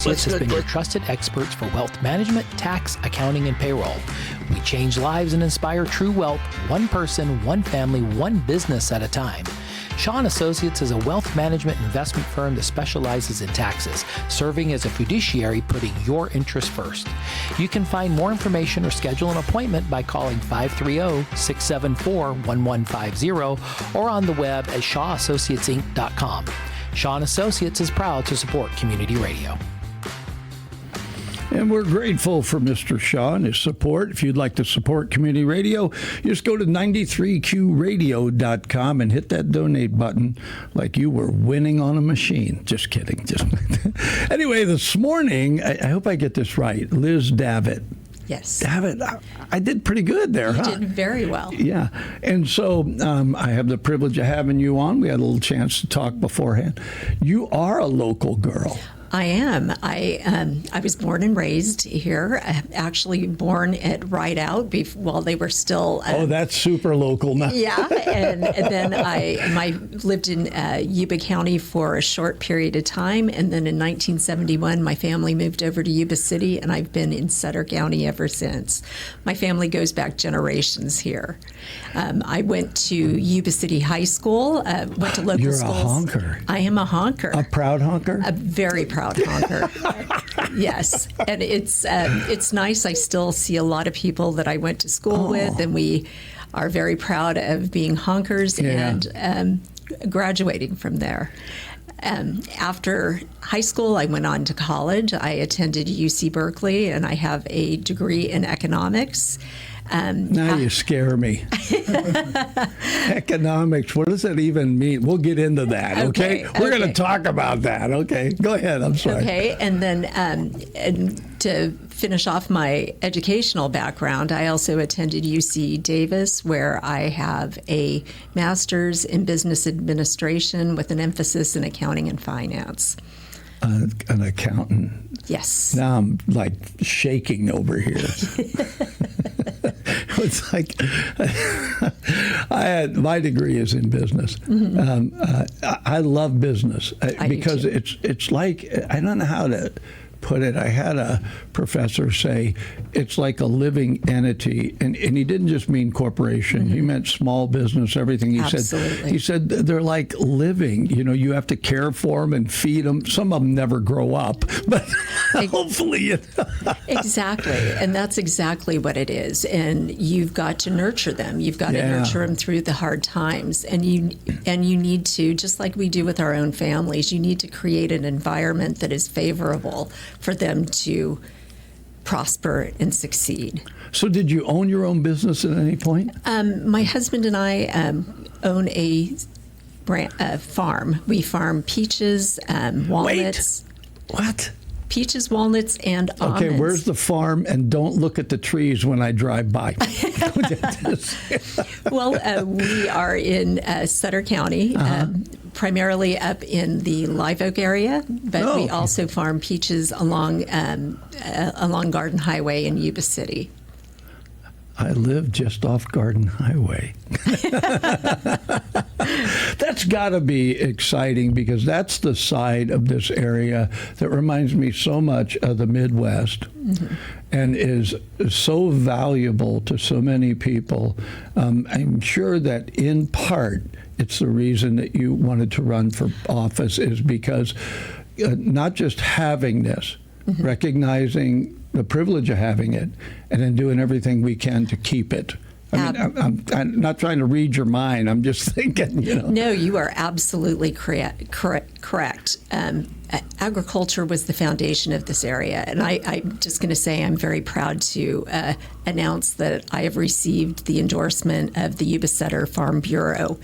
Associates has been your trusted experts for wealth management, tax, accounting, and payroll. We change lives and inspire true wealth, one person, one family, one business at a time. Shaw & Associates is a wealth management investment firm that specializes in taxes, serving as a fiduciary, putting your interests first. You can find more information or schedule an appointment by calling 530-674-1150 or on the web at shawassociatesinc.com. Shaw & Associates is proud to support community radio. And we're grateful for Mr. Shaw and his support. If you'd like to support community radio, you just go to 93qradio.com and hit that donate button like you were winning on a machine. Just kidding. Anyway, this morning, I hope I get this right, Liz Davit. Yes. Davit, I did pretty good there, You did very well. Yeah. And so I have the privilege of having you on. We had a little chance to talk beforehand. You are a local girl. I am. I was born and raised here. Actually born at Rideout while they were still. Oh, that's super local now. Yeah, and then I lived in Yuba County for a short period of time, and then in 1971 my family moved over to Yuba City, and I've been in Sutter County ever since. My family goes back generations here. I went to Yuba City High School. Went to local schools. You're a honker. I am a honker. A proud honker. A very proud honker. Yes, and it's nice. I still see a lot of people that I went to school with, and we are very proud of being honkers and graduating from there. After high school, I went on to college. I attended UC Berkeley, and I have a degree in economics. Now you scare me. Economics, what does that even mean? We'll get into that, okay? We're going to talk about that, okay? Go ahead, I'm sorry. Okay, and then and to finish off my educational background, I also attended UC Davis, where I have a master's in business administration with an emphasis in accounting and finance. An accountant. Yes. Now I'm like shaking over here. It's like my degree is in business. Mm-hmm. I love business because it's like, I don't know how to put it. I had a professor say it's like a living entity, and he didn't just mean corporation. Mm-hmm. He meant small business, everything. He said they're like living. You know, you have to care for them and feed them. Some of them never grow up, but hopefully. Exactly, and that's exactly what it is. And you've got to nurture them. You've got to nurture them through the hard times, and you need to, just like we do with our own families, you need to create an environment that is favorable for them to prosper and succeed. So did you own your own business at any point? My husband and I own a farm. We farm peaches, walnuts. Wait, what? Peaches, walnuts, and almonds. Okay, where's the farm? And don't look at the trees when I drive by. Well, we are in Sutter County, primarily up in the Live Oak area, but we also farm peaches along Garden Highway in Yuba City. I live just off Garden Highway. That's got to be exciting, because that's the side of this area that reminds me so much of the Midwest, mm-hmm. and is so valuable to so many people. I'm sure that in part it's the reason that you wanted to run for office, is because not just having this, mm-hmm. recognizing the privilege of having it, and then doing everything we can to keep it. I mean, I'm not trying to read your mind. I'm just thinking, you know. No, you are absolutely correct. Agriculture was the foundation of this area. And I'm just going to say I'm very proud to announce that I have received the endorsement of the Yuba Sutter Farm Bureau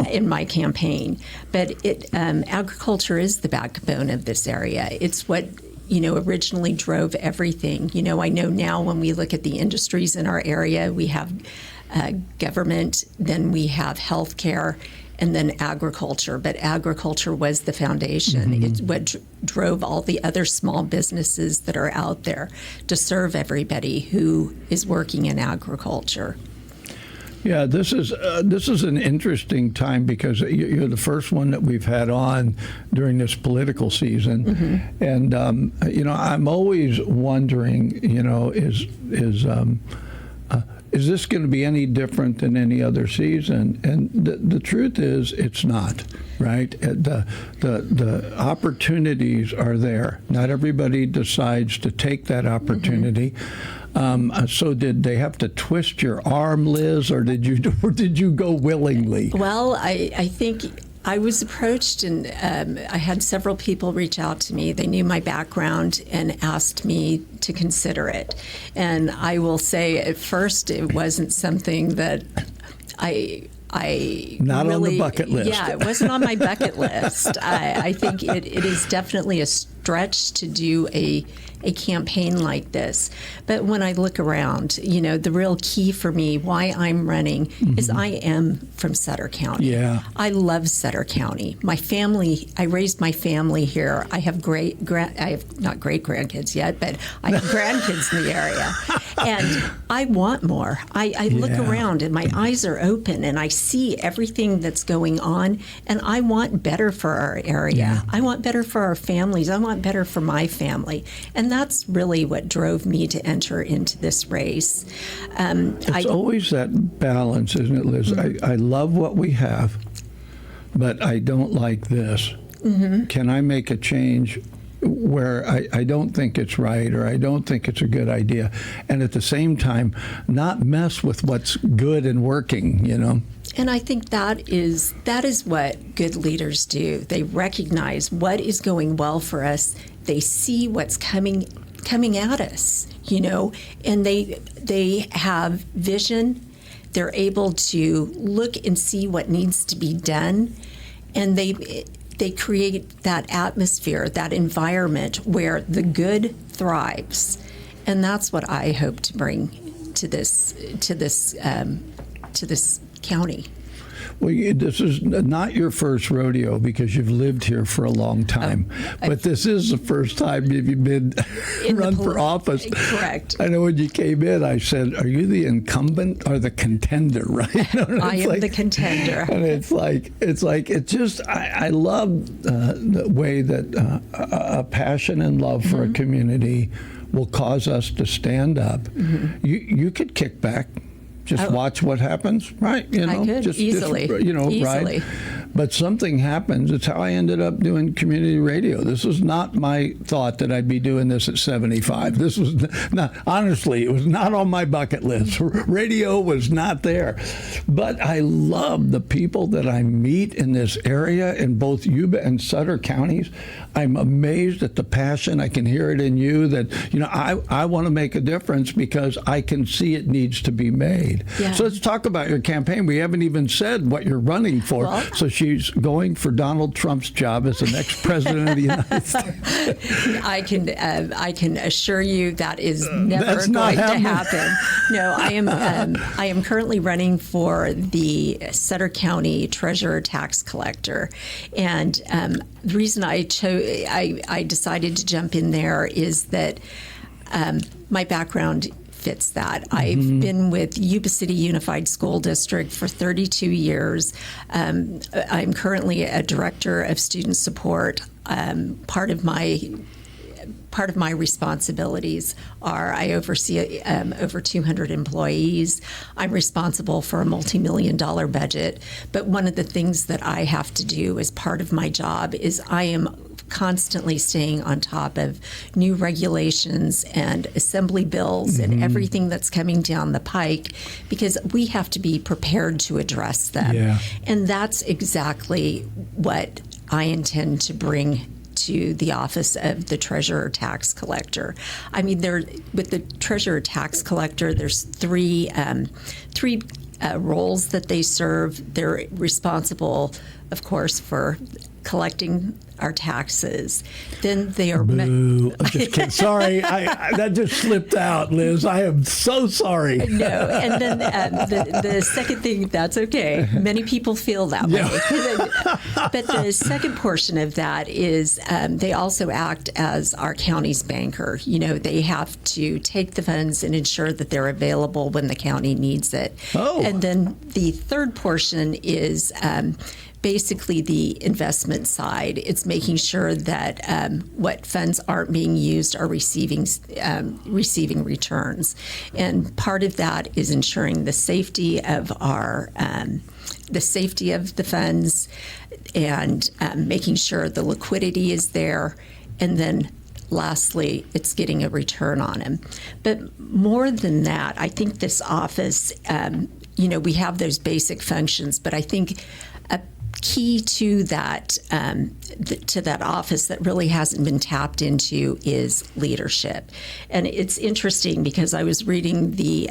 in my campaign. But agriculture is the backbone of this area. It's what originally drove everything. I know now when we look at the industries in our area, we have government, then we have healthcare, and then agriculture. But agriculture was the foundation. Mm-hmm. It's what drove all the other small businesses that are out there to serve everybody who is working in agriculture. Yeah, this is an interesting time because you're the first one that we've had on during this political season, and I'm always wondering, is this going to be any different than any other season? And the truth is, it's not. Right? The opportunities are there. Not everybody decides to take that opportunity. So did they have to twist your arm, Liz, or did you go willingly? Well, I think I was approached, and I had several people reach out to me. They knew my background and asked me to consider it. And I will say, at first, it wasn't something that I not really, on the bucket list. Yeah, it wasn't on my bucket list. I think it is definitely a stretch to do a campaign like this. But when I look around, the real key for me, why I'm running, is I am from Sutter County. Yeah. I love Sutter County. My family, I raised my family here. I have I have not great grandkids yet, but I have grandkids in the area. And I want more. I look around and my eyes are open and I see everything that's going on, and I want better for our area. Yeah. I want better for our families. I want better for my family. And that's really what drove me to enter into this race. It's always that balance, isn't it, Liz? I love what we have, but I don't like this. Can I make a change where I don't think it's right, or I don't think it's a good idea, and at the same time not mess with what's good and working, And I think that is what good leaders do. They recognize what is going well for us. They see what's coming at us, and they have vision. They're able to look and see what needs to be done, and they create that atmosphere, that environment where the good thrives. And that's what I hope to bring to this county. Well, this is not your first rodeo because you've lived here for a long time. But this is the first time you've been run for office. Correct. I know when you came in, I said, "Are you the incumbent or the contender?" Right? I am the contender. And I love the way that a passion and love for a community will cause us to stand up. You could kick back. Just watch what happens, right? I could easily. Easily. Right? But something happens. It's how I ended up doing community radio. This was not my thought that I'd be doing this at 75. This was not, honestly, it was not on my bucket list. Radio was not there. But I love the people that I meet in this area in both Yuba and Sutter counties. I'm amazed at the passion. I can hear it in you that, I want to make a difference because I can see it needs to be made. Yeah. So let's talk about your campaign. We haven't even said what you're running for. Well, so she's going for Donald Trump's job as the next president of the United States. I can assure you that is never That's going not to happen. No, I am currently running for the Sutter County Treasurer Tax Collector, and the reason I decided to jump in there is that my background fits that. I've been with Yuba City Unified School District for 32 years. I'm currently a director of student support. Part of my responsibilities are I oversee over 200 employees. I'm responsible for a multi-million-dollar budget. But one of the things that I have to do as part of my job is I am constantly staying on top of new regulations and assembly bills and everything that's coming down the pike, because we have to be prepared to address them. Yeah. And that's exactly what I intend to bring to the office of the Treasurer Tax Collector. I mean, with the Treasurer Tax Collector, there's three roles that they serve. They're responsible, of course, for collecting our taxes. Then they are. Boo. I'm just kidding. Sorry, that just slipped out, Liz. I am so sorry. No, and then the second thing, that's okay. Many people feel that way. But the second portion of that is they also act as our county's banker. They have to take the funds and ensure that they're available when the county needs it. Oh. And then the third portion is basically the investment side. It's making sure that what funds aren't being used are receiving returns, and part of that is ensuring the safety of the funds, and making sure the liquidity is there, and then lastly, it's getting a return on them. But more than that, I think this office, we have those basic functions, but I think a key to that office that really hasn't been tapped into is leadership. And it's interesting because I was reading the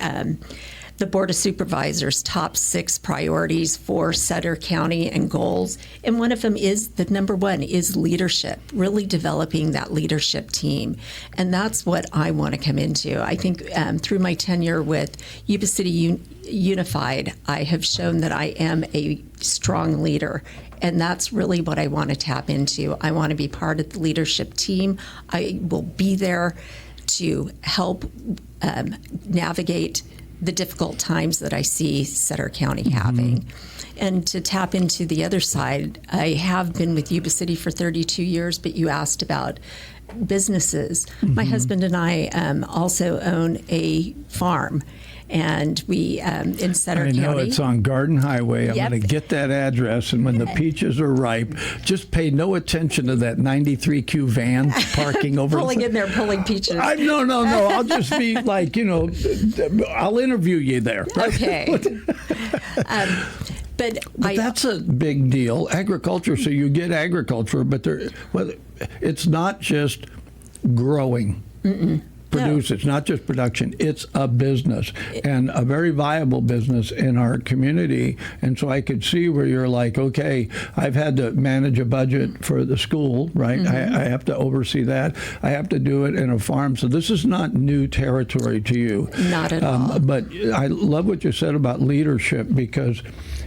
Board of Supervisors' top 6 priorities for Sutter County and goals. And one of them is, the number one is leadership, really developing that leadership team. And that's what I want to come into. I think through my tenure with Yuba City Unified, I have shown that I am a strong leader. And that's really what I want to tap into. I want to be part of the leadership team. I will be there to help navigate the difficult times that I see Sutter County having. And to tap into the other side, I have been with Yuba City for 32 years, but you asked about businesses. My husband and I also own a farm. And we, in Sutter County. I know, it's on Garden Highway. I'm going to get that address, and when the peaches are ripe, just pay no attention to that 93Q van parking over. Pulling in there, pulling peaches. No. I'll just be like, I'll interview you there. Right? Okay. But that's a big deal. Agriculture, so you get agriculture, but it's not just growing. Produce. No. It's not just production. It's a business, and a very viable business in our community. And so I could see where you're like, okay, I've had to manage a budget for the school, right? I have to oversee that. I have to do it in a farm. So this is not new territory to you. Not at all. But I love what you said about leadership, because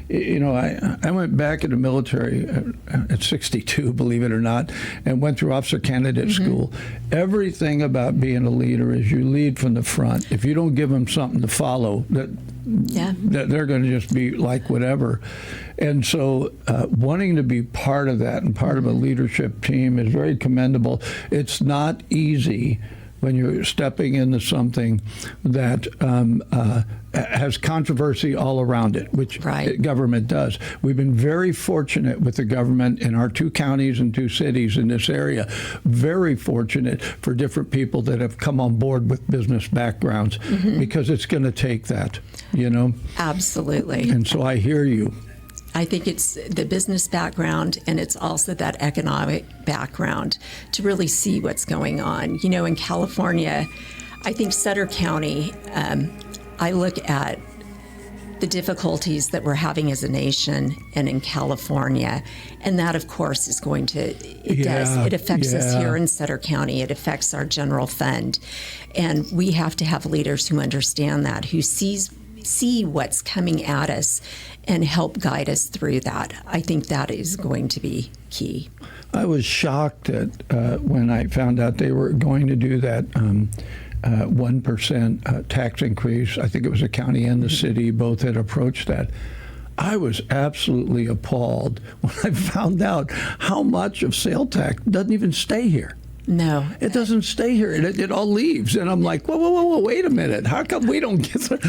I went back in the military at 62, believe it or not, and went through officer candidate school. Everything about being a leader is you lead from the front. If you don't give them something to follow, that they're going to just be like whatever. And so wanting to be part of that and part of a leadership team is very commendable. It's not easy when you're stepping into something that has controversy all around it, which government does. We've been very fortunate with the government in our 2 counties and 2 cities in this area. Very fortunate for different people that have come on board with business backgrounds, because it's going to take that, Absolutely. And so I hear you. I think it's the business background, and it's also that economic background to really see what's going on. In California, I think Sutter County, I look at the difficulties that we're having as a nation and in California, and that, of course, is going to, it affects us here in Sutter County. It affects our general fund. And we have to have leaders who understand that, who see what's coming at us and help guide us through that. I think that is going to be key. I was shocked at when I found out they were going to do that 1% tax increase. I think it was the county and the city both had approached that. I was absolutely appalled when I found out how much of sale tax doesn't even stay here. No. It doesn't stay here. It all leaves. And I'm like, whoa, wait a minute. How come we don't get that?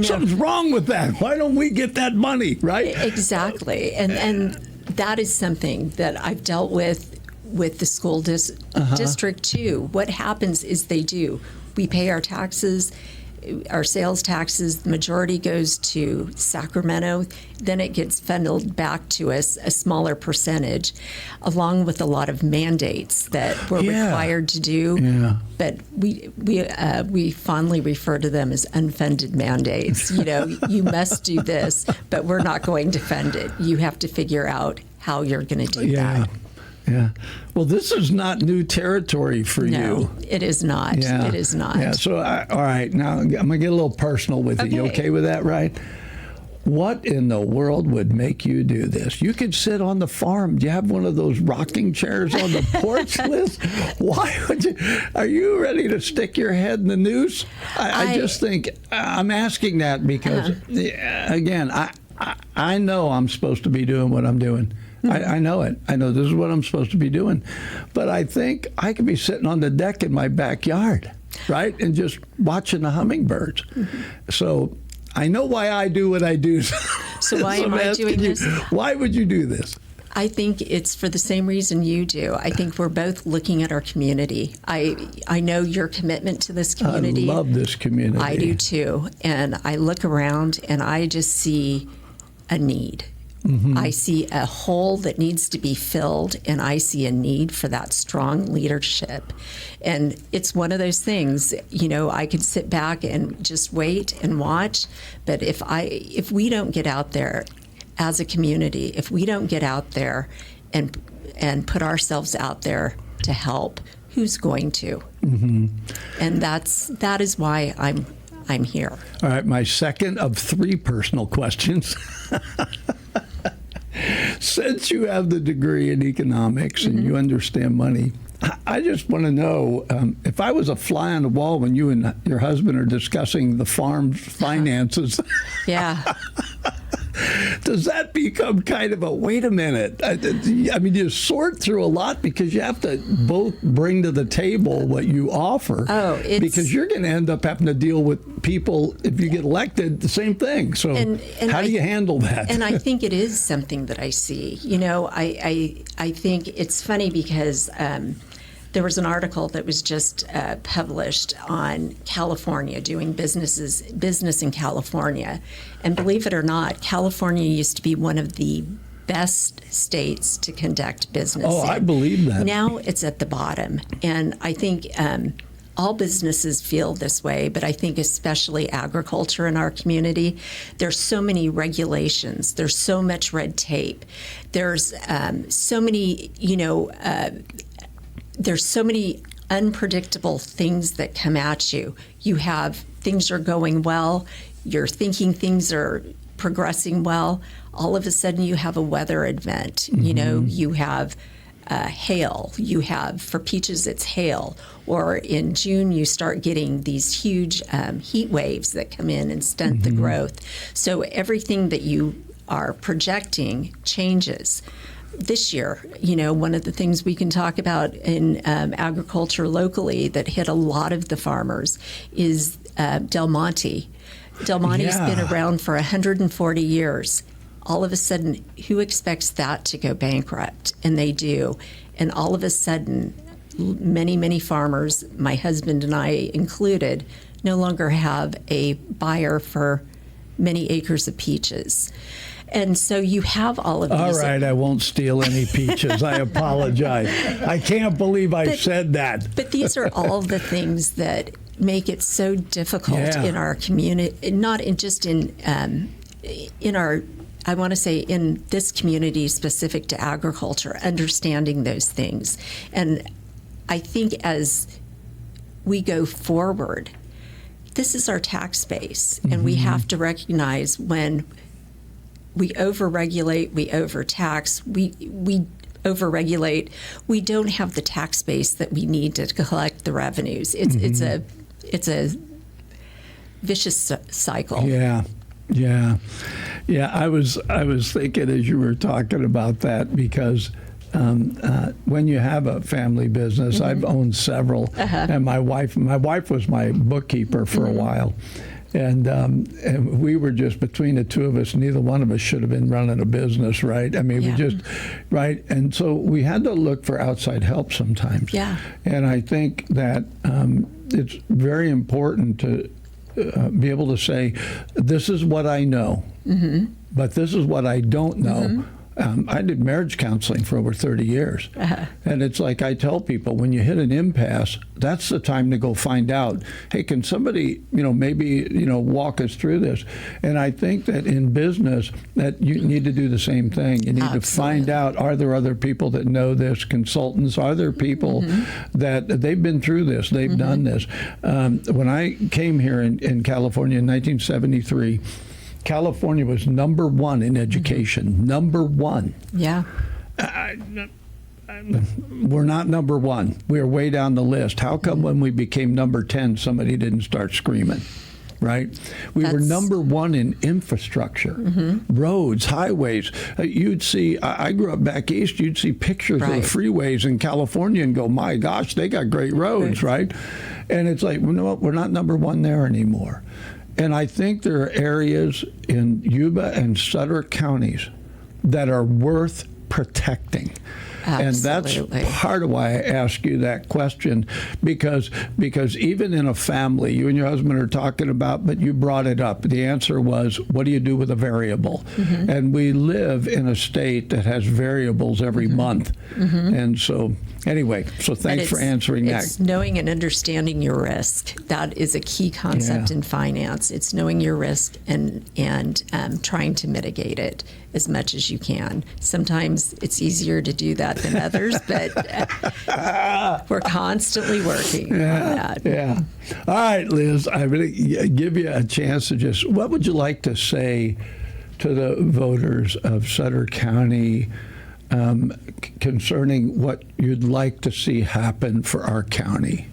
Something's wrong with that. Why don't we get that money, right? Exactly. And that is something that I've dealt with the school district too. What happens is we pay our taxes, our sales taxes, the majority goes to Sacramento, then it gets funneled back to us, a smaller percentage, along with a lot of mandates that we're required to do. Yeah. But we fondly refer to them as unfunded mandates. You must do this, but we're not going to fund it. You have to figure out how you're going to do that. Yeah. Well, this is not new territory for you. No, it is not. Yeah. It is not. Yeah. So, all right. Now, I'm going to get a little personal with you. You Okay. okay with that, right? What in the world would make you do this? You could sit on the farm. Do you have one of those rocking chairs on the porch, Liz? Why would you? Are you ready to stick your head in the noose? I just think I'm asking that because, again, I know I'm supposed to be doing what I'm doing. I know it. I know this is what I'm supposed to be doing. But I think I could be sitting on the deck in my backyard, right, and just watching the hummingbirds. So I know why I do what I do. So why am I doing this? Why would you do this? I think it's for the same reason you do. I think we're both looking at our community. I know your commitment to this community. I love this community. I do too. And I look around and I just see a need. I see a hole that needs to be filled, and I see a need for that strong leadership. And it's one of those things, I could sit back and just wait and watch, but if we don't get out there as a community, if we don't get out there and put ourselves out there to help, who's going to? And that is why I'm here. All right, my second of 3 personal questions. Since you have the degree in economics and you understand money, I just want to know, if I was a fly on the wall when you and your husband are discussing the farm's finances, Yeah. does that become kind of a, wait a minute? I mean, you sort through a lot because you have to both bring to the table what you offer. Because you're going to end up having to deal with people, if you get elected, the same thing. So And how do you handle that? And I think it is something that I see. I think it's funny because there was an article that was just published on California, doing business in California. And believe it or not, California used to be one of the best states to conduct business in. I believe that. Now it's at the bottom. And I think all businesses feel this way, but I think especially agriculture in our community, there's so many regulations, there's so much red tape, there's so many, there's so many unpredictable things that come at you. You have things are going well, you're thinking things are progressing well. All of a sudden you have a weather event. You have hail. You have, for peaches, it's hail. Or in June, you start getting these huge heat waves that come in and stunt the growth. So everything that you are projecting changes. This year, one of the things we can talk about in agriculture locally that hit a lot of the farmers is Del Monte. Del Monte's been around for 140 years. All of a sudden, who expects that to go bankrupt? And they do. And all of a sudden, many, many farmers, my husband and I included, no longer have a buyer for many acres of peaches. And so you have all of these. All right, I won't steal any peaches. I apologize. I can't believe I said that. But these are all the things that make it so difficult in our community, not just in our, I want to say in this community specific to agriculture, understanding those things. And I think as we go forward, this is our tax base, and we have to recognize when we overregulate, we overtax, we overregulate, we don't have the tax base that we need to collect the revenues. It's a vicious cycle. Yeah. I was thinking as you were talking about that because when you have a family business, I've owned several, and my wife was my bookkeeper for a while. And we were just, between the two of us, neither one of us should have been running a business, right? I mean, we just, right? And so we had to look for outside help sometimes. Yeah. And I think that it's very important to be able to say, this is what I know, but this is what I don't know. I did marriage counseling for over 30 years. And it's like I tell people, when you hit an impasse, that's the time to go find out, hey, can somebody, maybe, walk us through this? And I think that in business, that you need to do the same thing. You need to find out, are there other people that know this, consultants? Are there people that they've been through this, they've done this? When I came here in California in 1973, California was number one in education, number one. Yeah. We're not number one. We're way down the list. How come when we became number 10, somebody didn't start screaming? Right? We were number one in infrastructure, roads, highways. You'd see, I grew up back east, you'd see pictures of the freeways in California and go, my gosh, they got great roads, right? And it's like, you know what, we're not number one there anymore. And I think there are areas in Yuba and Sutter counties that are worth protecting. Absolutely. And that's part of why I ask you that question, because even in a family, you and your husband are talking about, but you brought it up. The answer was, what do you do with a variable? And we live in a state that has variables every month. And so anyway, so thanks for answering that. It's knowing and understanding your risk. That is a key concept in finance. It's knowing your risk and trying to mitigate it as much as you can. Sometimes it's easier to do that than others, but we're constantly working on that. Yeah. All right, Liz, I'm going to give you a chance to just, what would you like to say to the voters of Sutter County concerning what you'd like to see happen for our county?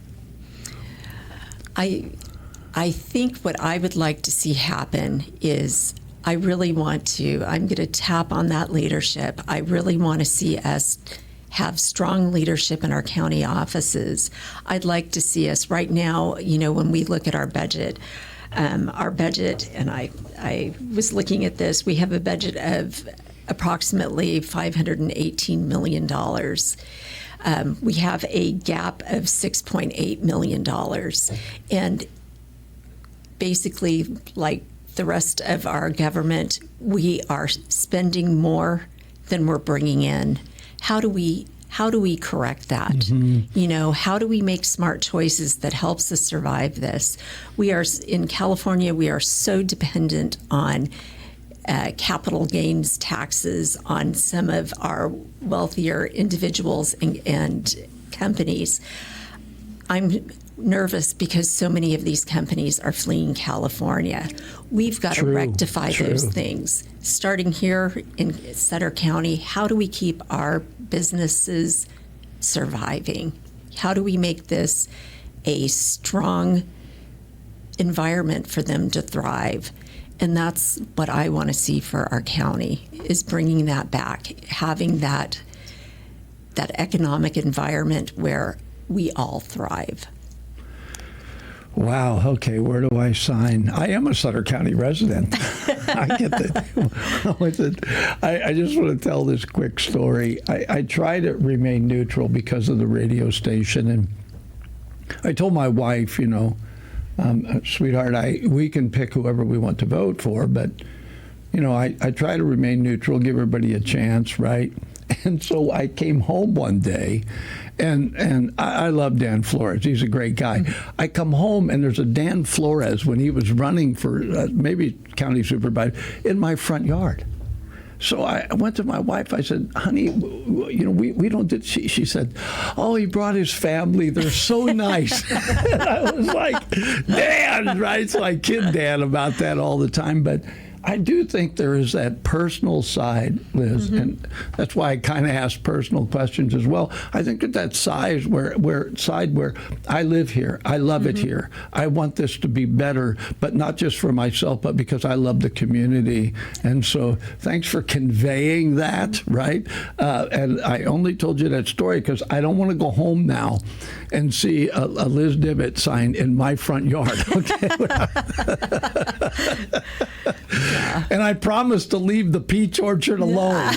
I think what I would like to see happen is I'm going to tap on that leadership. I really want to see us have strong leadership in our county offices. I'd like to see us right now, when we look at our budget, and I was looking at this, we have a budget of approximately $518 million. We have a gap of $6.8 million. And basically, like the rest of our government, we are spending more than we're bringing in. How do we correct that? How do we make smart choices that helps us survive this? In California, we are so dependent on capital gains taxes on some of our wealthier individuals and companies. I'm nervous because so many of these companies are fleeing California. We've got to rectify those things. Starting here in Sutter County, how do we keep our businesses surviving? How do we make this a strong environment for them to thrive? And that's what I want to see for our county, is bringing that back, having that economic environment where we all thrive. Wow. Okay. Where do I sign? I am a Sutter County resident. I get that. I just want to tell this quick story. I try to remain neutral because of the radio station. And I told my wife, sweetheart, we can pick whoever we want to vote for, but, I try to remain neutral, give everybody a chance, right? And so I came home one day, and I love Dan Flores. He's a great guy. I come home, and there's a Dan Flores when he was running for maybe county supervisor in my front yard. So I went to my wife. I said, honey, we don't do. She said, oh, he brought his family. They're so nice. And I was like, Dan, right? So I kid Dan about that all the time. But I do think there is that personal side, Liz, and that's why I kind of ask personal questions as well. I think that side where I live here, I love it here. I want this to be better, but not just for myself, but because I love the community. And so thanks for conveying that, right? And I only told you that story because I don't want to go home now and see a Liz Davit sign in my front yard, okay? Yeah. And I promise to leave the peach orchard alone.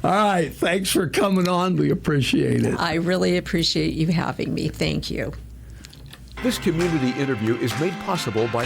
All right. Thanks for coming on. We appreciate it. I really appreciate you having me. Thank you. This community interview is made possible by